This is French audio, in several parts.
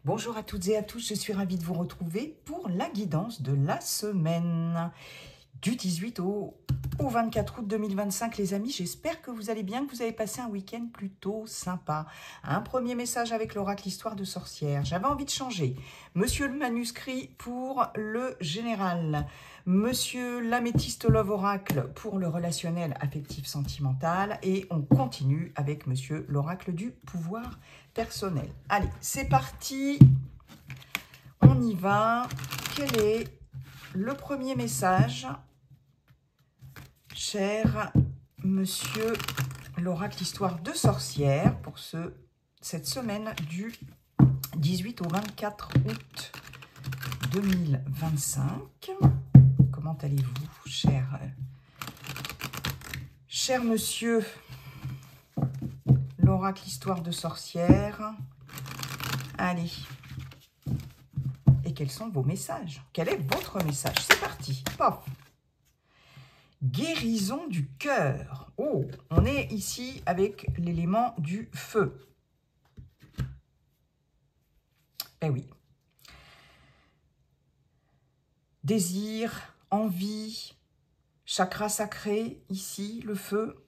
Bonjour à toutes et à tous, je suis ravie de vous retrouver pour la guidance de la semaine du 18 au 24 août 2025, les amis. J'espère que vous allez bien, que vous avez passé un week-end plutôt sympa. Un premier message avec l'oracle Histoire de sorcière. J'avais envie de changer. Monsieur le manuscrit pour le général. Monsieur l'améthyste Love Oracle pour le relationnel affectif sentimental. Et on continue avec monsieur l'oracle du pouvoir personnel. Allez, c'est parti. On y va. Quel est le premier message, cher monsieur l'oracle Histoire de sorcière, pour cette semaine du 18 au 24 août 2025. Comment allez-vous, cher monsieur l'oracle Histoire de sorcière? Allez. Et quels sont vos messages? Quel est votre message? C'est parti. Paf. Guérison du cœur. Oh, on est ici avec l'élément du feu. Eh oui. Désir, envie, chakra sacré, ici, le feu.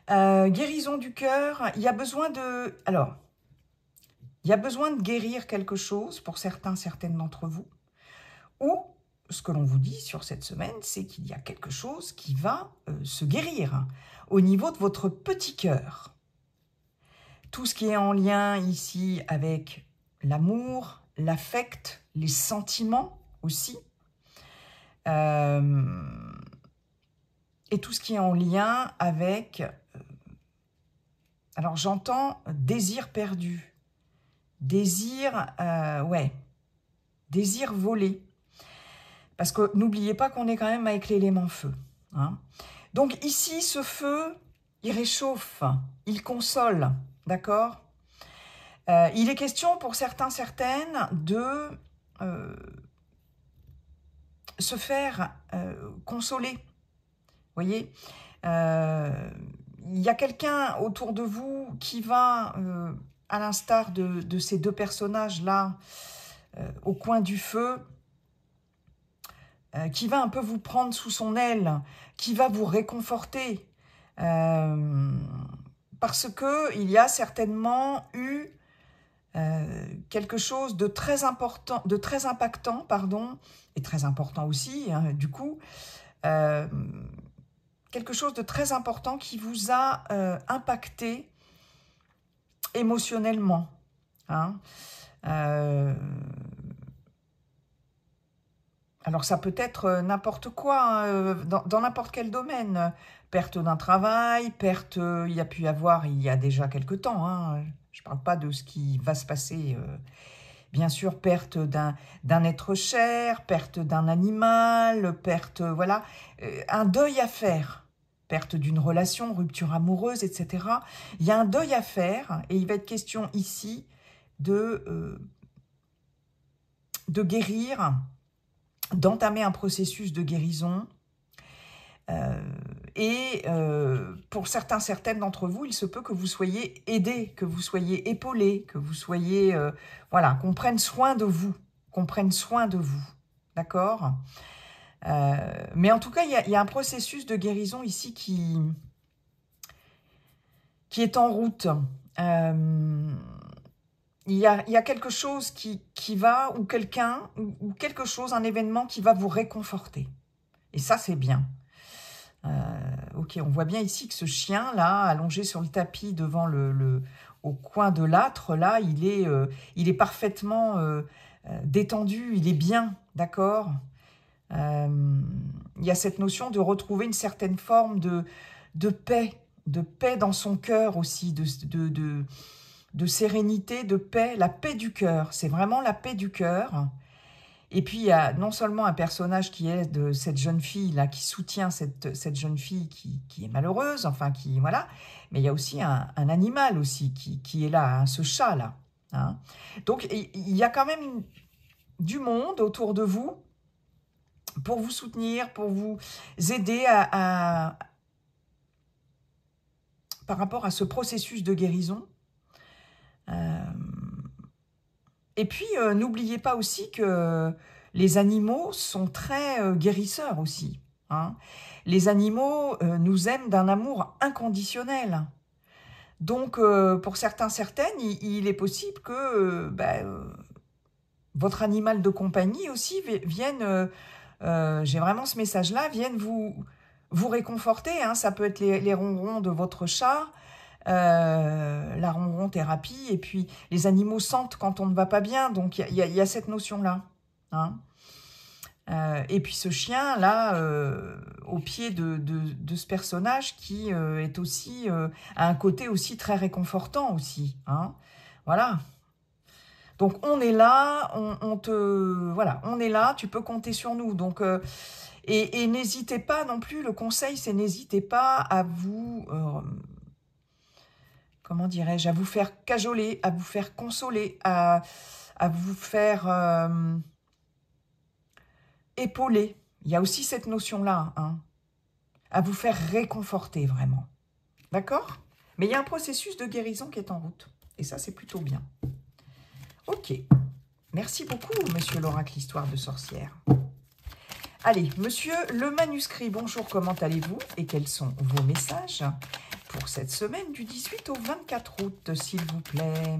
Guérison du cœur, il y a besoin de... Alors, il y a besoin de guérir quelque chose pour certaines d'entre vous. Ou, ce que l'on vous dit sur cette semaine, c'est qu'il y a quelque chose qui va se guérir au niveau de votre petit cœur. Tout ce qui est en lien ici avec l'amour, l'affect, les sentiments aussi. Et tout ce qui est en lien avec... alors j'entends désir perdu. Désir, ouais. Désir volé. Parce que n'oubliez pas qu'on est quand même avec l'élément feu. Hein. Donc ici, ce feu, il réchauffe, il console, d'accord? Il est question pour certaines de se faire consoler. Vous voyez, il y a quelqu'un autour de vous qui va, à l'instar de ces deux personnages-là, au coin du feu, qui va un peu vous prendre sous son aile, qui va vous réconforter, parce qu'il y a certainement eu quelque chose de très important, de très impactant, pardon, et très important aussi, hein, du coup, quelque chose de très important qui vous a impacté émotionnellement. Hein. Alors ça peut être n'importe quoi, hein, dans n'importe quel domaine. Perte d'un travail, perte, il y a pu y avoir il y a déjà quelque temps. Hein, je ne parle pas de ce qui va se passer. Bien sûr, perte d'un être cher, perte d'un animal, perte, voilà, un deuil à faire. Perte d'une relation, rupture amoureuse, etc. Il y a un deuil à faire et il va être question ici de guérir, d'entamer un processus de guérison. Pour certaines d'entre vous, il se peut que vous soyez aidés, que vous soyez épaulés, que vous soyez... voilà, qu'on prenne soin de vous, d'accord? Mais en tout cas, il y a un processus de guérison ici qui est en route. Il y a quelque chose qui va, ou quelqu'un, ou quelque chose, un événement qui va vous réconforter. Et ça, c'est bien. Ok, on voit bien ici que ce chien-là, allongé sur le tapis devant au coin de l'âtre, là, il est parfaitement détendu, il est bien, d'accord? Il y a cette notion de retrouver une certaine forme de paix dans son cœur aussi, de sérénité, de paix, la paix du cœur. C'est vraiment la paix du cœur. Et puis, il y a non seulement un personnage qui est de cette jeune fille-là, qui soutient cette jeune fille qui est malheureuse, enfin, voilà, mais il y a aussi un animal aussi qui est là, hein, ce chat-là. Hein. Donc, il y a quand même du monde autour de vous pour vous soutenir, pour vous aider par rapport à ce processus de guérison. Et puis, n'oubliez pas aussi que les animaux sont très guérisseurs aussi. Hein. Les animaux nous aiment d'un amour inconditionnel. Donc, pour certains, certaines, il est possible que votre animal de compagnie aussi vienne, j'ai vraiment ce message-là, vienne vous réconforter. Hein. Ça peut être les ronrons de votre chat, la ronron thérapie, et puis les animaux sentent quand on ne va pas bien, donc il y a cette notion-là. Hein. Et puis ce chien-là, au pied de ce personnage qui est aussi, a un côté aussi très réconfortant aussi. Hein. Voilà. Donc on est là, voilà, on est là, tu peux compter sur nous. Donc, et n'hésitez pas non plus, le conseil c'est n'hésitez pas à vous... comment dirais-je, à vous faire cajoler, à vous faire consoler, à vous faire épauler. Il y a aussi cette notion-là, hein, à vous faire réconforter vraiment. D'accord? Mais il y a un processus de guérison qui est en route. Et ça, c'est plutôt bien. Ok. Merci beaucoup, monsieur l'oracle Histoire de sorcière. Allez, monsieur le manuscrit, bonjour, comment allez-vous? Et quels sont vos messages pour cette semaine du 18 au 24 août, s'il vous plaît.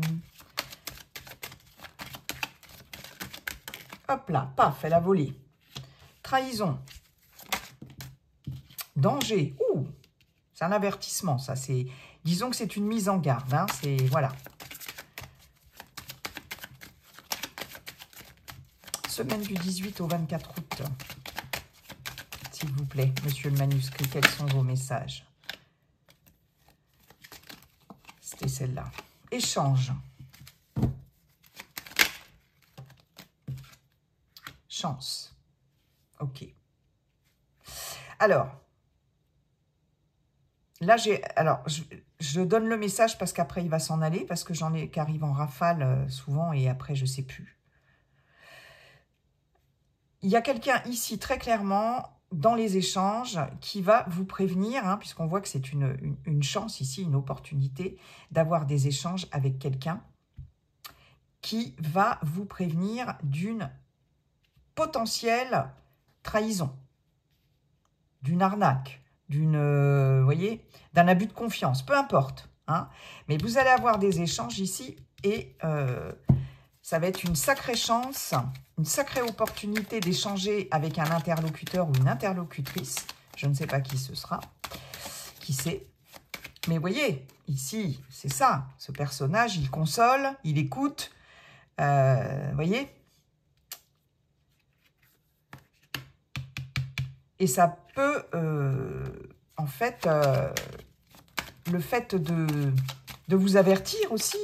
Hop là, paf, elle a volé. Trahison. Danger. Ouh, c'est un avertissement, ça. Disons que c'est une mise en garde. Hein, c'est, voilà. Semaine du 18 au 24 août. S'il vous plaît, monsieur le manuscrit, quels sont vos messages? C'était celle-là. Échange. Chance. Ok. Alors, là, je donne le message parce qu'après, il va s'en aller, parce que j'en ai qui arrivent en rafale souvent, et après, je ne sais plus. Il y a quelqu'un ici, très clairement, dans les échanges, qui va vous prévenir, hein, puisqu'on voit que c'est une chance ici, une opportunité, d'avoir des échanges avec quelqu'un qui va vous prévenir d'une potentielle trahison, d'une arnaque, voyez, d'un abus de confiance, peu importe. Hein, mais vous allez avoir des échanges ici et ça va être une sacrée chance, une sacrée opportunité d'échanger avec un interlocuteur ou une interlocutrice. Je ne sais pas qui ce sera, qui c'est. Mais vous voyez, ici, c'est ça. Ce personnage, il console, il écoute. Vous voyez? Et ça peut, en fait, le fait de vous avertir aussi,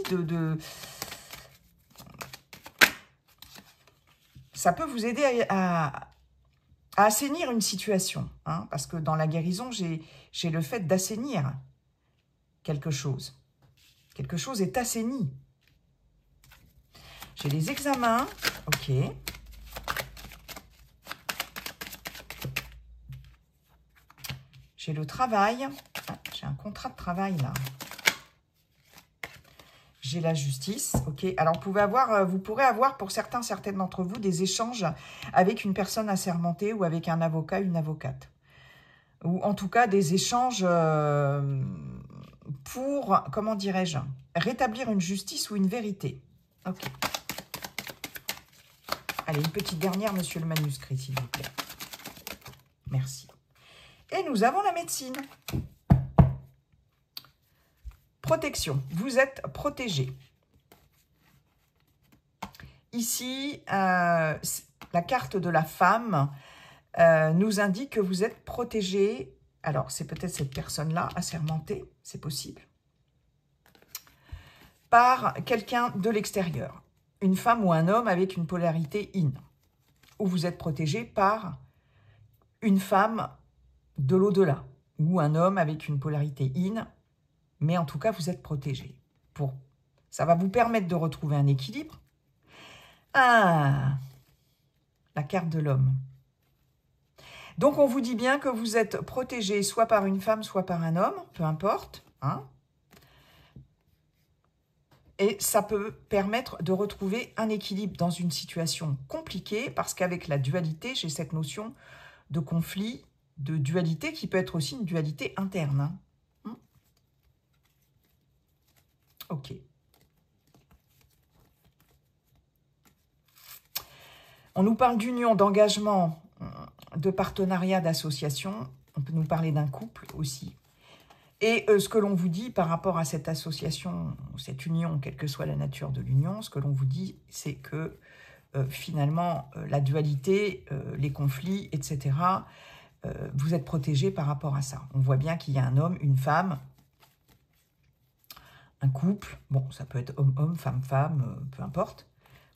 ça peut vous aider à assainir une situation. Hein, parce que dans la guérison, j'ai le fait d'assainir quelque chose. Quelque chose est assaini. J'ai les examens. Ok. J'ai le travail. Ah, j'ai un contrat de travail là. J'ai la justice. Ok. Alors vous pourrez avoir pour certaines d'entre vous des échanges avec une personne assermentée ou avec un avocat, une avocate. Ou en tout cas des échanges pour, comment dirais-je, rétablir une justice ou une vérité. Ok. Allez, une petite dernière, monsieur le manuscrit, s'il vous plaît. Merci. Et nous avons la médecine. Protection. Vous êtes protégé. Ici, la carte de la femme nous indique que vous êtes protégé. Alors, c'est peut-être cette personne-là, assermentée, c'est possible, par quelqu'un de l'extérieur. Une femme ou un homme avec une polarité yin. Ou vous êtes protégé par une femme de l'au-delà. Ou un homme avec une polarité yin. Mais en tout cas, vous êtes protégé. Ça va vous permettre de retrouver un équilibre. Ah, la carte de l'homme. Donc, on vous dit bien que vous êtes protégé soit par une femme, soit par un homme, peu importe. Hein. et ça peut permettre de retrouver un équilibre dans une situation compliquée, parce qu'avec la dualité, j'ai cette notion de conflit, de dualité qui peut être aussi une dualité interne. Hein. Ok. On nous parle d'union, d'engagement, de partenariat, d'association. On peut nous parler d'un couple aussi. Et ce que l'on vous dit par rapport à cette association, cette union, quelle que soit la nature de l'union, ce que l'on vous dit, c'est que finalement, la dualité, les conflits, etc., vous êtes protégés par rapport à ça. On voit bien qu'il y a un homme, une femme, un couple. Bon, ça peut être homme-homme, femme-femme, peu importe,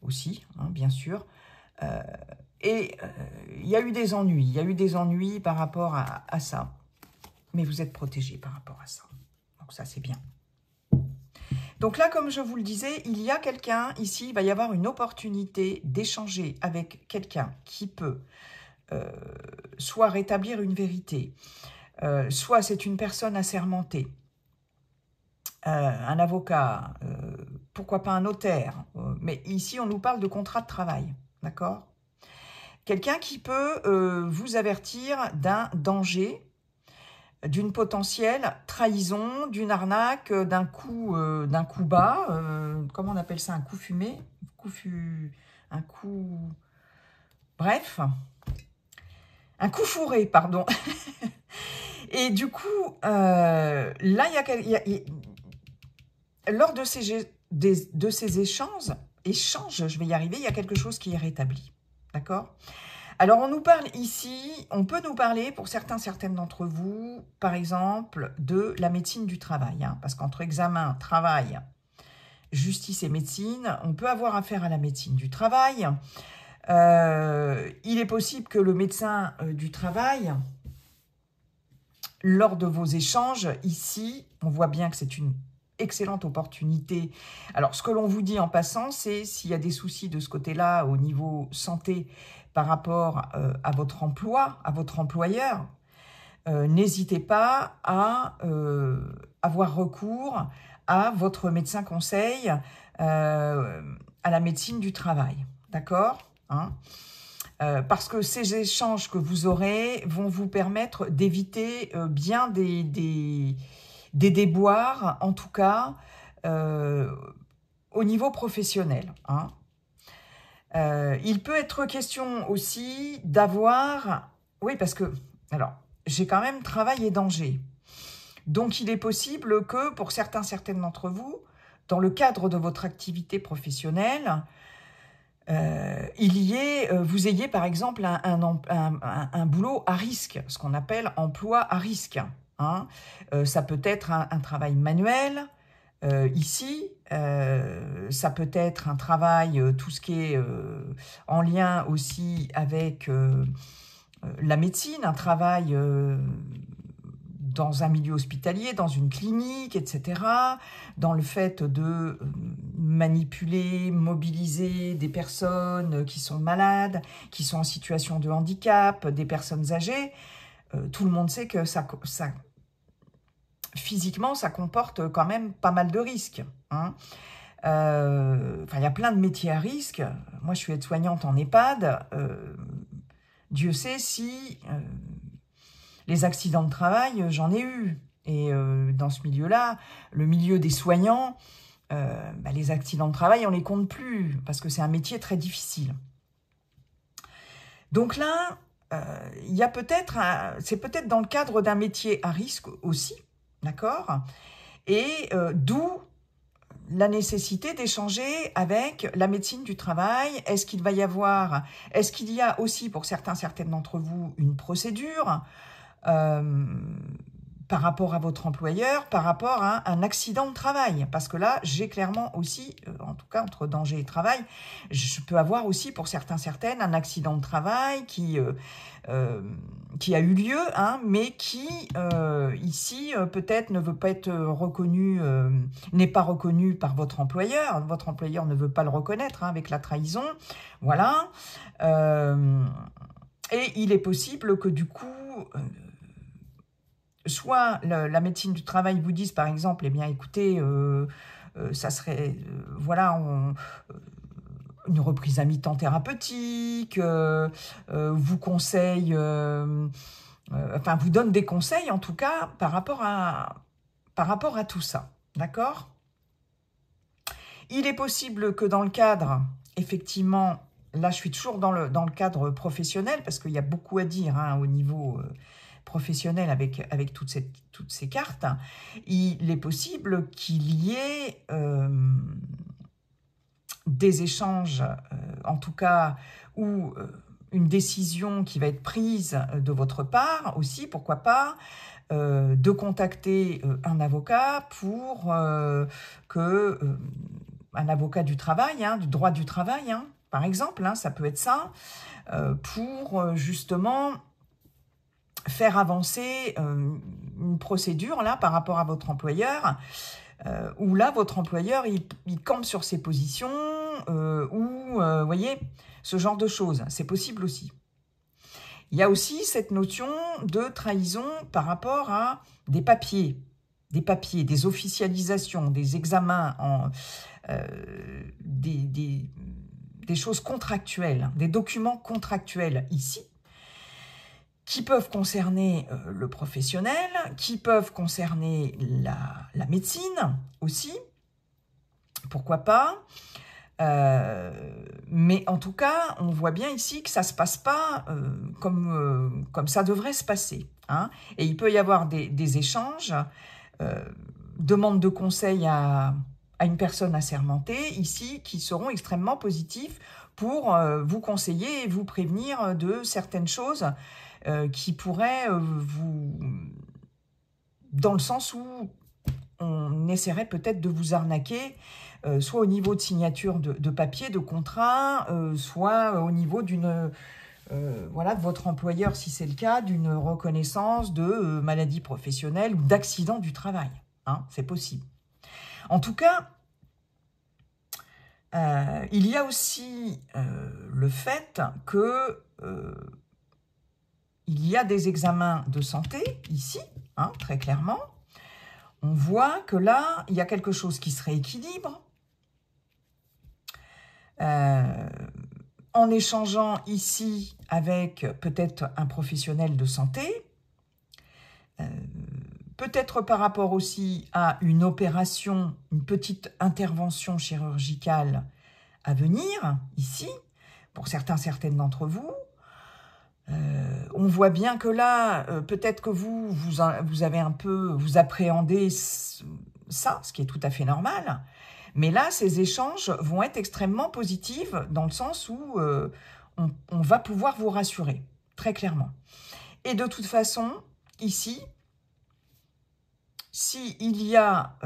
aussi, hein, bien sûr. Il y a eu des ennuis. Il y a eu des ennuis par rapport à ça. Mais vous êtes protégés par rapport à ça. Donc ça, c'est bien. Donc là, comme je vous le disais, il y a quelqu'un ici, il va y avoir une opportunité d'échanger avec quelqu'un qui peut soit rétablir une vérité, soit c'est une personne assermentée, un avocat, pourquoi pas un notaire, mais ici, on nous parle de contrat de travail, d'accord? Quelqu'un qui peut vous avertir d'un danger, d'une potentielle trahison, d'une arnaque, d'un coup bas, comment on appelle ça, un coup fumé, un coup, bref, un coup fourré, pardon. Et du coup, là, lors de ces échanges, je vais y arriver, il y a quelque chose qui est rétabli, d'accord ? Alors, on nous parle ici, on peut nous parler, pour certaines d'entre vous, par exemple, de la médecine du travail. Hein, parce qu'entre examen, travail, justice et médecine, on peut avoir affaire à la médecine du travail. Il est possible que le médecin du travail, lors de vos échanges, ici, on voit bien que c'est une excellente opportunité. Alors, ce que l'on vous dit en passant, c'est s'il y a des soucis de ce côté-là, au niveau santé, par rapport à votre emploi, à votre employeur, n'hésitez pas à avoir recours à votre médecin conseil, à la médecine du travail, d'accord, hein, parce que ces échanges que vous aurez vont vous permettre d'éviter bien des déboires, en tout cas, au niveau professionnel, hein. Il peut être question aussi d'avoir... Oui, parce que... Alors, j'ai quand même travail et danger. Donc, il est possible que, pour certaines d'entre vous, dans le cadre de votre activité professionnelle, vous ayez, par exemple, un boulot à risque, ce qu'on appelle emploi à risque. Hein. Ça peut être un travail manuel, ici, ça peut être un travail, tout ce qui est en lien aussi avec la médecine, un travail dans un milieu hospitalier, dans une clinique, etc., dans le fait de manipuler, mobiliser des personnes qui sont malades, qui sont en situation de handicap, des personnes âgées. Tout le monde sait que physiquement, ça comporte quand même pas mal de risques. Hein. Il y a plein de métiers à risque. Moi, je suis aide-soignante en EHPAD. Dieu sait si les accidents de travail, j'en ai eu. Et dans ce milieu-là, le milieu des soignants, les accidents de travail, on ne les compte plus, parce que c'est un métier très difficile. Donc là, c'est peut-être dans le cadre d'un métier à risque aussi, d'accord ? Et d'où la nécessité d'échanger avec la médecine du travail. Est-ce qu'il y a aussi pour certaines d'entre vous une procédure par rapport à votre employeur, par rapport à un accident de travail? Parce que là, j'ai clairement aussi, en tout cas entre danger et travail, je peux avoir aussi pour certaines un accident de travail qui a eu lieu, hein, mais qui, ici, peut-être ne veut pas être reconnu, n'est pas reconnu par votre employeur. Votre employeur ne veut pas le reconnaître, hein, avec la trahison. Voilà. Et il est possible que du coup... soit la médecine du travail vous dise, par exemple, eh bien, écoutez, ça serait, voilà, une reprise à mi-temps thérapeutique, vous conseille, enfin, vous donne des conseils, en tout cas, par rapport à tout ça, d'accord? Il est possible que dans le cadre, effectivement, là, je suis toujours dans le cadre professionnel, parce qu'il y a beaucoup à dire hein, au niveau professionnel avec toutes ces cartes. Il est possible qu'il y ait des échanges, en tout cas, ou une décision qui va être prise de votre part aussi, pourquoi pas, de contacter un avocat pour un avocat du travail, hein, du droit du travail, hein, par exemple, hein, ça peut être ça, pour justement faire avancer une procédure là par rapport à votre employeur, où là, votre employeur, il campe sur ses positions, ou, vous voyez, ce genre de choses, c'est possible aussi. Il y a aussi cette notion de trahison par rapport à des papiers, des officialisations, des examens, des choses contractuelles, des documents contractuels ici, qui peuvent concerner le professionnel, qui peuvent concerner la médecine aussi, pourquoi pas. Mais en tout cas, on voit bien ici que ça ne se passe pas comme ça devrait se passer. Hein. Et il peut y avoir des échanges, demandes de conseils à une personne assermentée, ici, qui seront extrêmement positifs pour vous conseiller et vous prévenir de certaines choses qui pourraient dans le sens où on essaierait peut-être de vous arnaquer, soit au niveau de signature de papier, de contrat, soit au niveau voilà, de votre employeur, si c'est le cas, d'une reconnaissance de maladie professionnelle ou d'accident du travail. Hein, c'est possible. En tout cas, il y a aussi le fait que il y a des examens de santé, ici, hein, très clairement. On voit que là, il y a quelque chose qui se rééquilibre. En échangeant ici avec peut-être un professionnel de santé, peut-être par rapport aussi à une opération, une petite intervention chirurgicale à venir, ici, pour certaines d'entre vous. On voit bien que là, peut-être que vous avez un peu, vous appréhendez ça, ce qui est tout à fait normal. Mais là, ces échanges vont être extrêmement positifs dans le sens où on va pouvoir vous rassurer, très clairement. Et de toute façon, ici, s'il y a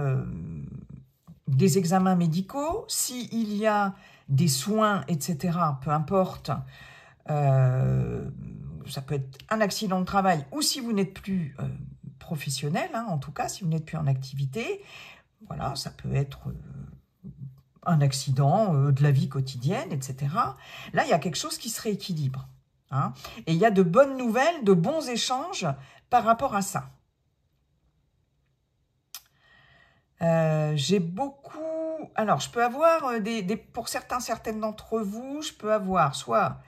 des examens médicaux, s'il y a des soins, etc., peu importe, ça peut être un accident de travail ou si vous n'êtes plus professionnel, hein, en tout cas, si vous n'êtes plus en activité, voilà, ça peut être un accident de la vie quotidienne, etc. Là, il y a quelque chose qui se rééquilibre. Hein, et il y a de bonnes nouvelles, de bons échanges par rapport à ça. J'ai beaucoup... Alors, je peux avoir, pour certaines d'entre vous, je peux avoir soit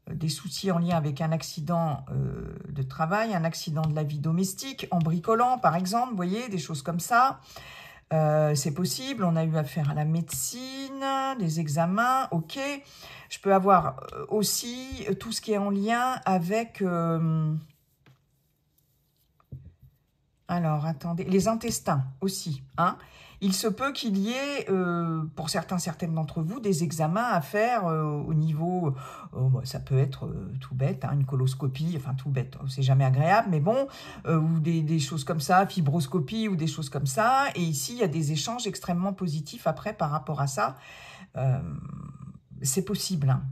des soucis en lien avec un accident de travail, un accident de la vie domestique, en bricolant par exemple, vous voyez, des choses comme ça. C'est possible, on a eu affaire à la médecine, des examens, ok. Je peux avoir aussi tout ce qui est en lien avec... alors, attendez, les intestins aussi, hein. Il se peut qu'il y ait, pour certaines d'entre vous, des examens à faire au niveau, ça peut être tout bête, hein, une coloscopie, enfin tout bête, c'est jamais agréable, mais bon, ou des choses comme ça, fibroscopie ou des choses comme ça. Et ici, il y a des échanges extrêmement positifs après par rapport à ça. C'est possible, hein.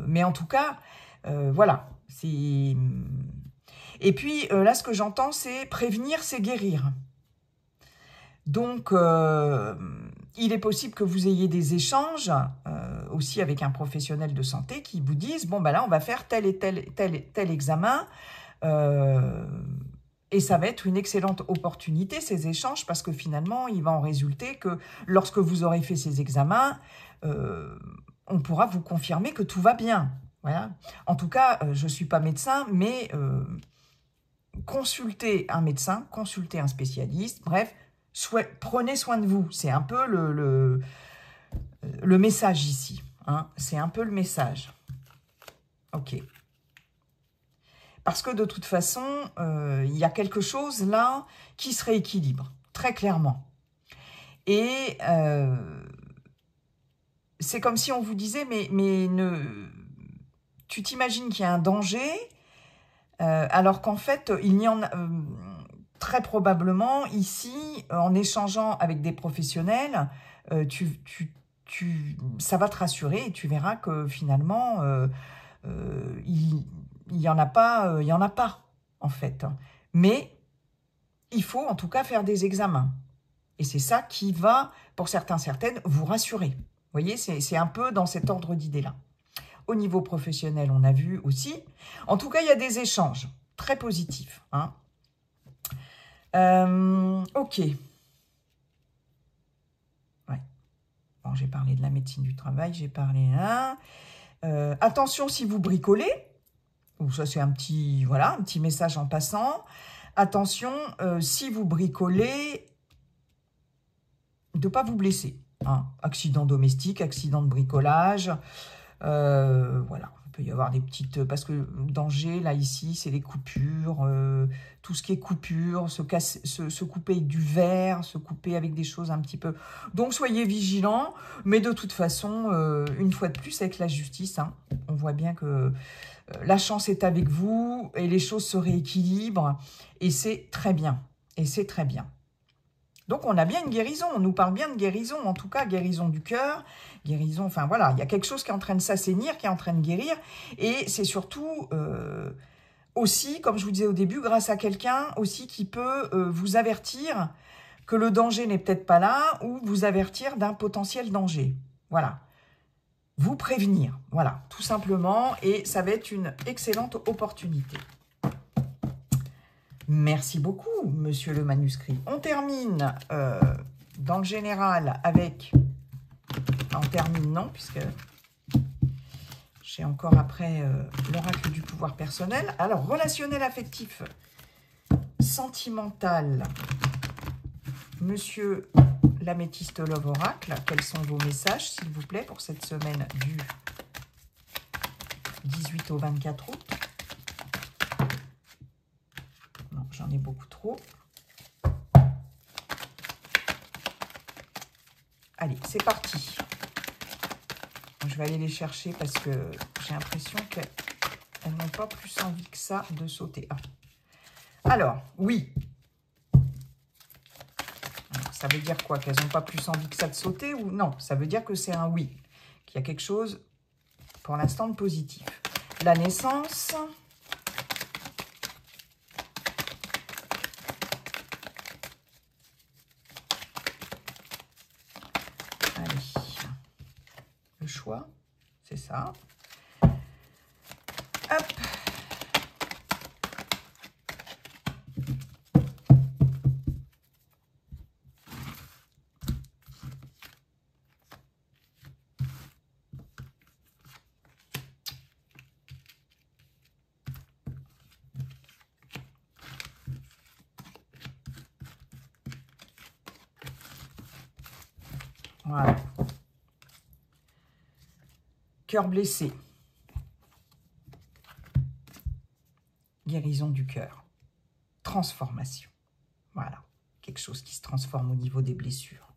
Mais en tout cas, voilà, c'est... Et puis là, ce que j'entends, c'est prévenir, c'est guérir. Donc, il est possible que vous ayez des échanges aussi avec un professionnel de santé qui vous dise, bon, ben là, on va faire tel et tel examen. Et ça va être une excellente opportunité, ces échanges, parce que finalement, il va en résulter que lorsque vous aurez fait ces examens, on pourra vous confirmer que tout va bien. Voilà. En tout cas, je ne suis pas médecin, mais consultez un médecin, consultez un spécialiste, bref, prenez soin de vous. C'est un peu le message ici. Hein. C'est un peu le message. Ok. Parce que de toute façon, il y a quelque chose là qui se rééquilibre, très clairement. Et c'est comme si on vous disait, tu t'imagines qu'il y a un danger, alors qu'en fait, il n'y en a très probablement ici, en échangeant avec des professionnels, ça va te rassurer et tu verras que finalement, il n'y en a pas, en fait. Mais il faut en tout cas faire des examens. Et c'est ça qui va, pour certains, certaines, vous rassurer. Vous voyez, c'est un peu dans cet ordre d'idées-là. Au niveau professionnel, on a vu aussi. En tout cas, il y a des échanges très positifs. Hein. Ok. Ouais. Bon, j'ai parlé de la médecine du travail, j'ai parlé là. Attention si vous bricolez. Ça, c'est un petit, voilà, un petit message en passant. Attention, si vous bricolez, de ne pas vous blesser. Hein. Accident domestique, accident de bricolage. Voilà, il peut y avoir des petites... Parce que danger, là, ici, c'est les coupures. Tout ce qui est coupure, se couper avec du verre, se couper avec des choses un petit peu... Donc, soyez vigilants. Mais de toute façon, une fois de plus, avec la justice, hein, on voit bien que la chance est avec vous et les choses se rééquilibrent. Et c'est très bien. Et c'est très bien. Donc, on a bien une guérison, on nous parle bien de guérison, en tout cas, guérison du cœur, guérison, enfin voilà, il y a quelque chose qui est en train de s'assainir, qui est en train de guérir, et c'est surtout aussi, comme je vous disais au début, grâce à quelqu'un aussi qui peut vous avertir que le danger n'est peut-être pas là, ou vous avertir d'un potentiel danger. Voilà. Vous prévenir, voilà, tout simplement, et ça va être une excellente opportunité. Merci beaucoup, monsieur le manuscrit. On termine dans le général avec... On termine, non, puisque j'ai encore après l'oracle du pouvoir personnel. Alors, relationnel affectif, sentimental, monsieur l'améthyste Love Oracle. Quels sont vos messages, s'il vous plaît, pour cette semaine du 18 au 24 août? Non, j'en ai beaucoup trop. Allez, c'est parti. Je vais aller les chercher parce que j'ai l'impression qu'elles n'ont pas plus envie que ça de sauter. Ah. Alors, oui. Alors, ça veut dire quoi? Qu'elles n'ont pas plus envie que ça de sauter ou non? Ça veut dire que c'est un oui. Qu'il y a quelque chose, pour l'instant, de positif. La naissance... choix, c'est ça. Hop. Voilà. Cœur blessé. Guérison du cœur. Transformation. Voilà. Quelque chose qui se transforme au niveau des blessures.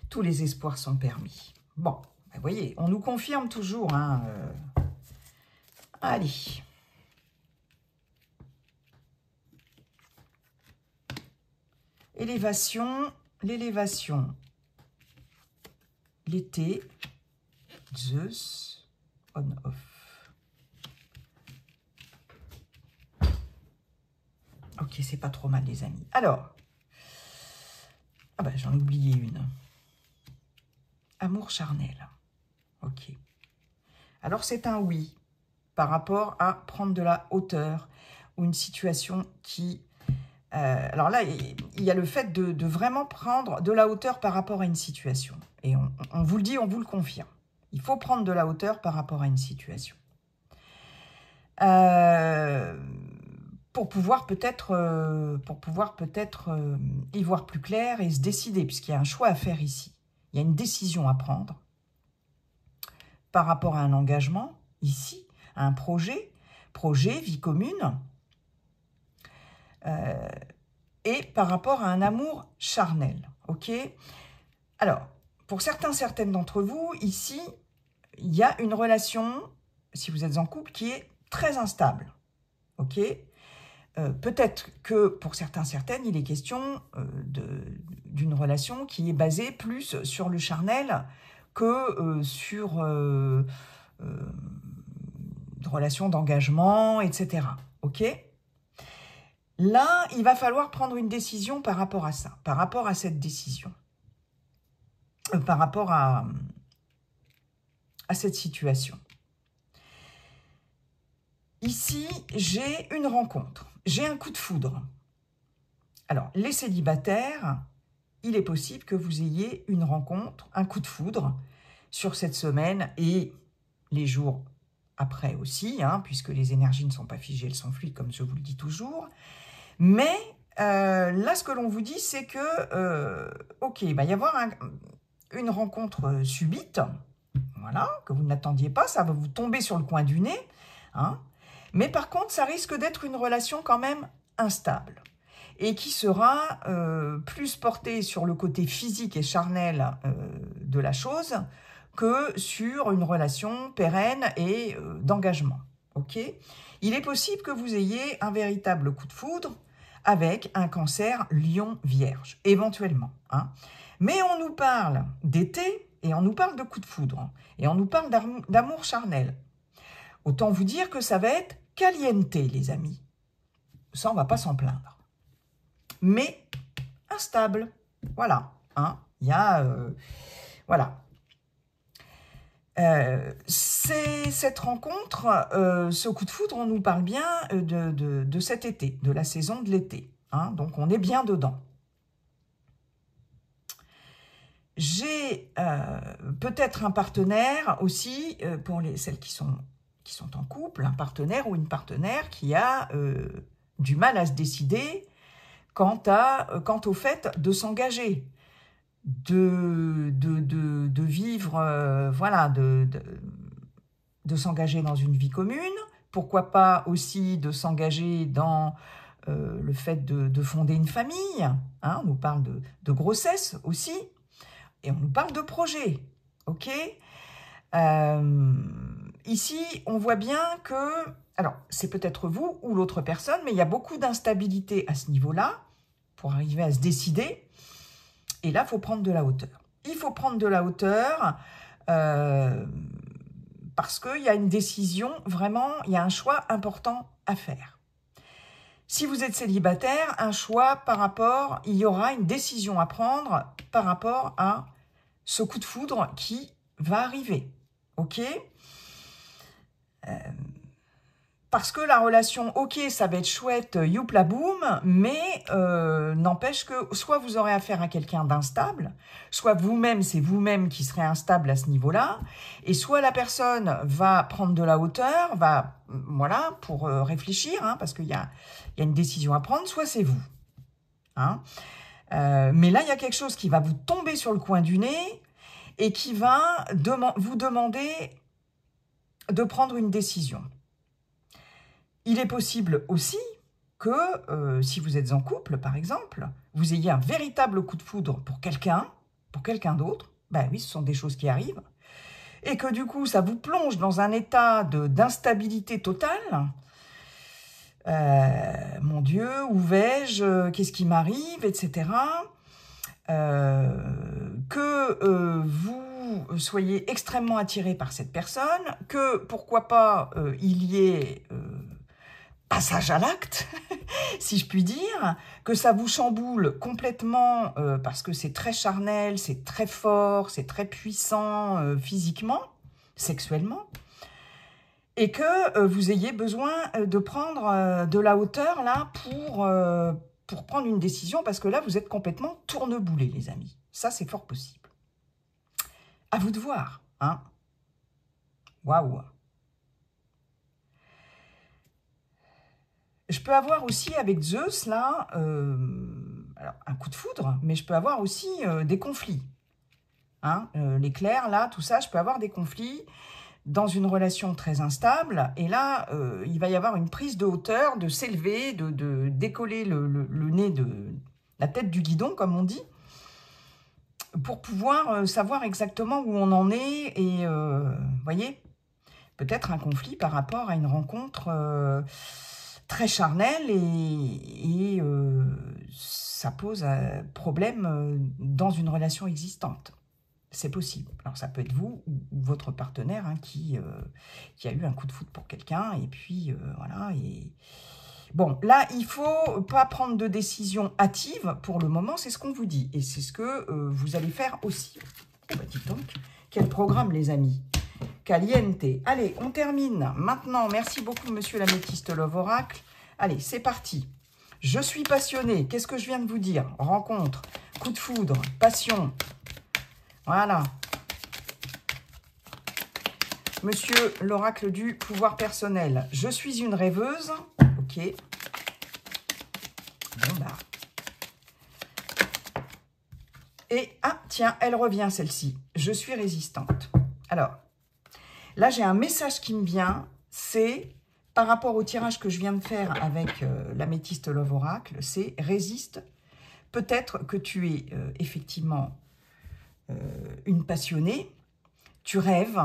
Tous les espoirs sont permis. Bon, vous voyez, on nous confirme toujours. Hein, Allez. Élévation. L'élévation. L'été. Zeus, on-off. Ok, c'est pas trop mal, les amis. Alors, ah ben, j'en ai oublié une. Amour charnel. Ok. Alors, c'est un oui par rapport à prendre de la hauteur ou une situation qui Alors là, il y a le fait de vraiment prendre de la hauteur par rapport à une situation. Et on vous le dit, on vous le confirme. Il faut prendre de la hauteur par rapport à une situation. Pour pouvoir peut-être y voir plus clair et se décider, puisqu'il y a un choix à faire ici. Il y a une décision à prendre par rapport à un engagement, ici, à un projet, vie commune, et par rapport à un amour charnel, ok? Alors, pour certaines d'entre vous, ici, il y a une relation, si vous êtes en couple, qui est très instable, ok? Peut-être que pour certaines, il est question d'une relation qui est basée plus sur le charnel que sur une relation d'engagement, etc. Ok? Là, il va falloir prendre une décision par rapport à ça, par rapport à cette décision, par rapport à cette situation. Ici, j'ai une rencontre, j'ai un coup de foudre. Alors, les célibataires, il est possible que vous ayez une rencontre, un coup de foudre sur cette semaine et les jours après aussi, hein, puisque les énergies ne sont pas figées, elles sont fluides, comme je vous le dis toujours. Mais là, ce que l'on vous dit, c'est que, ok, il va y avoir une rencontre subite, voilà, que vous n'attendiez pas, ça va vous tomber sur le coin du nez, hein, mais par contre, ça risque d'être une relation quand même instable et qui sera plus portée sur le côté physique et charnel de la chose que sur une relation pérenne et d'engagement. Ok ? Il est possible que vous ayez un véritable coup de foudre avec un cancer lion-vierge, éventuellement. Hein. Mais on nous parle d'été et on nous parle de coup de foudre et on nous parle d'amour charnel. Autant vous dire que ça va être caliente, les amis. Ça, on ne va pas s'en plaindre. Mais instable. Voilà. Hein. Il y a... voilà. C'est cette rencontre, ce coup de foudre, on nous parle bien de cet été, de la saison de l'été. Hein, donc, on est bien dedans. J'ai peut-être un partenaire aussi, pour celles qui sont en couple, un partenaire ou une partenaire qui a du mal à se décider quant au fait de s'engager. De vivre, voilà, de s'engager dans une vie commune, pourquoi pas aussi de s'engager dans le fait de fonder une famille, hein, on nous parle de grossesse aussi, et on nous parle de projet, ok? Ici, on voit bien que, alors, c'est peut-être vous ou l'autre personne, mais il y a beaucoup d'instabilité à ce niveau-là, pour arriver à se décider. Et là, il faut prendre de la hauteur. Il faut prendre de la hauteur parce qu'il y a une décision, vraiment, il y a un choix important à faire. Si vous êtes célibataire, un choix par rapport, il y aura une décision à prendre par rapport à ce coup de foudre qui va arriver. Ok ? Parce que la relation, ok, ça va être chouette, youpla boum, mais n'empêche que soit vous aurez affaire à quelqu'un d'instable, soit vous-même, c'est vous-même qui serez instable à ce niveau-là, et soit la personne va prendre de la hauteur, voilà, pour réfléchir, hein, parce qu'il y a une décision à prendre, soit c'est vous. Hein. Mais là, il y a quelque chose qui va vous tomber sur le coin du nez et qui va vous demander de prendre une décision. Il est possible aussi que, si vous êtes en couple, par exemple, vous ayez un véritable coup de foudre pour quelqu'un d'autre. Ben oui, ce sont des choses qui arrivent. Et que du coup, ça vous plonge dans un état d'instabilité totale. Mon Dieu, où vais-je? Qu'est-ce qui m'arrive? Etc. Que vous soyez extrêmement attiré par cette personne, que pourquoi pas il y ait... passage à l'acte, si je puis dire, que ça vous chamboule complètement parce que c'est très charnel, c'est très fort, c'est très puissant physiquement, sexuellement, et que vous ayez besoin de prendre de la hauteur là pour prendre une décision, parce que là, vous êtes complètement tourneboulé, les amis. Ça, c'est fort possible. À vous de voir, hein. Waouh. Je peux avoir aussi avec Zeus, là, alors, un coup de foudre, mais je peux avoir aussi des conflits. Hein, l'éclair, là, tout ça, je peux avoir des conflits dans une relation très instable. Et là, il va y avoir une prise de hauteur, de s'élever, de décoller le nez de la tête du guidon, comme on dit, pour pouvoir savoir exactement où on en est. Et, voyez, peut-être un conflit par rapport à une rencontre très charnelle et ça pose un problème dans une relation existante. C'est possible. Alors, ça peut être vous ou votre partenaire hein, qui a eu un coup de foudre pour quelqu'un. Et puis, voilà. Et... Bon, là, il ne faut pas prendre de décision hâtive pour le moment. C'est ce qu'on vous dit. Et c'est ce que vous allez faire aussi. Oh, bah, dis donc, quel programme, les amis. Caliente. Allez, on termine. Maintenant, merci beaucoup, monsieur l'améthyste Love Oracle. Allez, c'est parti. Je suis passionnée. Qu'est-ce que je viens de vous dire? Rencontre, coup de foudre, passion. Voilà. Monsieur l'oracle du pouvoir personnel. Je suis une rêveuse. Ok. Bon, bah. Et, ah, tiens, elle revient, celle-ci. Je suis résistante. Alors, là, j'ai un message qui me vient. C'est, par rapport au tirage que je viens de faire avec l'améthyste Love Oracle, c'est résiste. Peut-être que tu es effectivement... une passionnée, tu rêves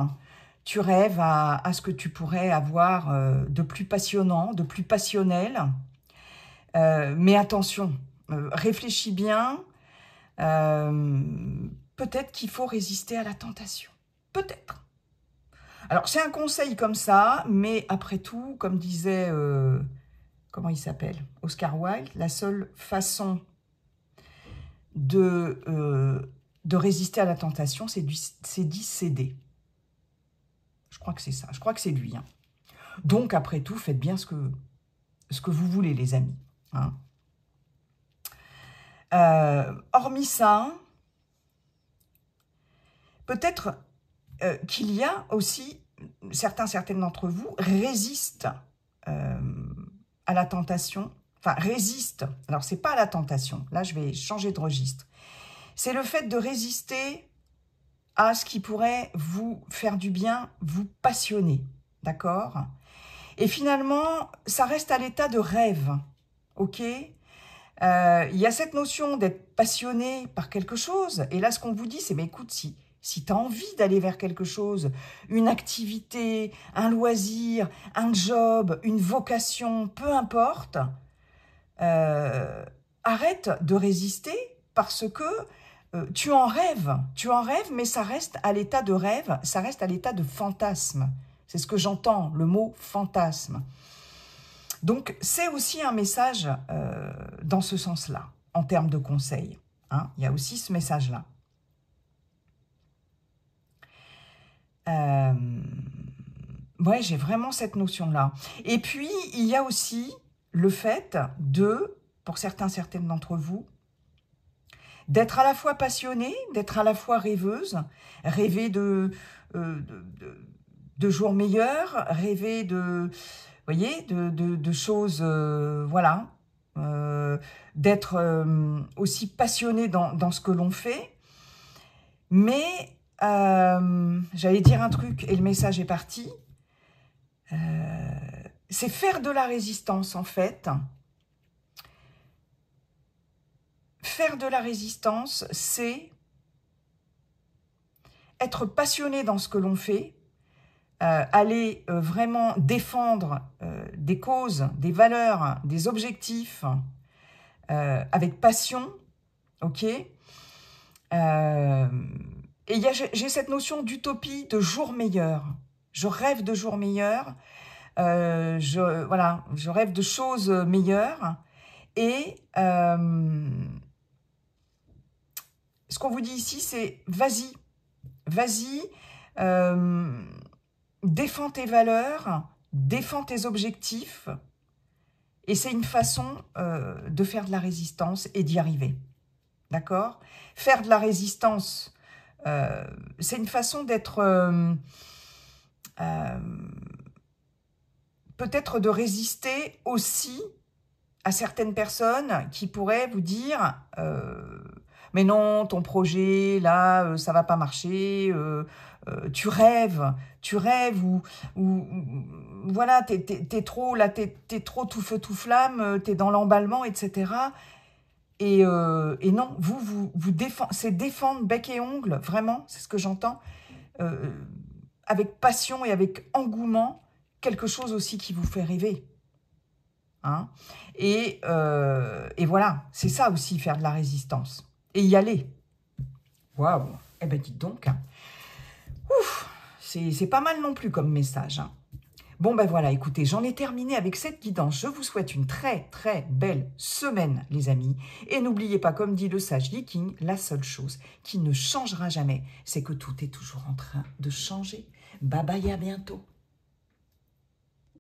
à ce que tu pourrais avoir de plus passionnant, de plus passionnel. Mais attention, réfléchis bien. Peut-être qu'il faut résister à la tentation. Peut-être. Alors, c'est un conseil comme ça, mais après tout, comme disait, comment il s'appelle? Oscar Wilde, la seule façon de résister à la tentation, c'est d'y céder. Je crois que c'est ça. Je crois que c'est lui. Hein. Donc, après tout, faites bien ce que vous voulez, les amis. Hein. Hormis ça, peut-être qu'il y a aussi, certaines d'entre vous résistent à la tentation. Enfin, résistent. Alors, c'est pas à la tentation. Là, je vais changer de registre. C'est le fait de résister à ce qui pourrait vous faire du bien, vous passionner, d'accord? Et finalement, ça reste à l'état de rêve, ok? Il y a cette notion d'être passionné par quelque chose, et là, ce qu'on vous dit, c'est, mais écoute, si tu as envie d'aller vers quelque chose, une activité, un loisir, un job, une vocation, peu importe, arrête de résister parce que tu en rêves, mais ça reste à l'état de rêve, ça reste à l'état de fantasme. C'est ce que j'entends, le mot fantasme. Donc, c'est aussi un message dans ce sens-là, en termes de conseils. Hein, il y a aussi ce message-là. Ouais, j'ai vraiment cette notion-là. Et puis, il y a aussi le fait de, pour certaines d'entre vous, d'être à la fois passionnée, d'être à la fois rêveuse, rêver de jours meilleurs, rêver de, voyez, de choses, voilà, d'être aussi passionné dans ce que l'on fait. Mais, j'allais dire un truc et le message est parti, c'est faire de la résistance en fait. Faire de la résistance, c'est être passionné dans ce que l'on fait, aller vraiment défendre des causes, des valeurs, des objectifs avec passion, ok? Et j'ai cette notion d'utopie, de jour meilleur. Je rêve de jours meilleurs, voilà, je rêve de choses meilleures et... ce qu'on vous dit ici, c'est vas-y, défends tes valeurs, défends tes objectifs Et c'est une façon de faire de la résistance et d'y arriver. D'accord? Faire de la résistance, c'est une façon d'être... peut-être de résister aussi à certaines personnes qui pourraient vous dire mais non, ton projet, là, ça va pas marcher, tu rêves ou voilà, t'es trop, là, t'es trop tout feu, tout flamme, t'es dans l'emballement, etc. Et non, c'est défendre bec et ongle, vraiment, c'est ce que j'entends, avec passion et avec engouement, quelque chose aussi qui vous fait rêver. Hein, et voilà, c'est ça aussi, faire de la résistance. Et y aller. Waouh. Eh ben dites donc. Hein. Ouf, c'est pas mal non plus comme message. Hein. Bon ben voilà, écoutez, j'en ai terminé avec cette guidance. Je vous souhaite une très très belle semaine, les amis. Et n'oubliez pas, comme dit le sage Viking, la seule chose qui ne changera jamais, c'est que tout est toujours en train de changer. Bye bye, à bientôt.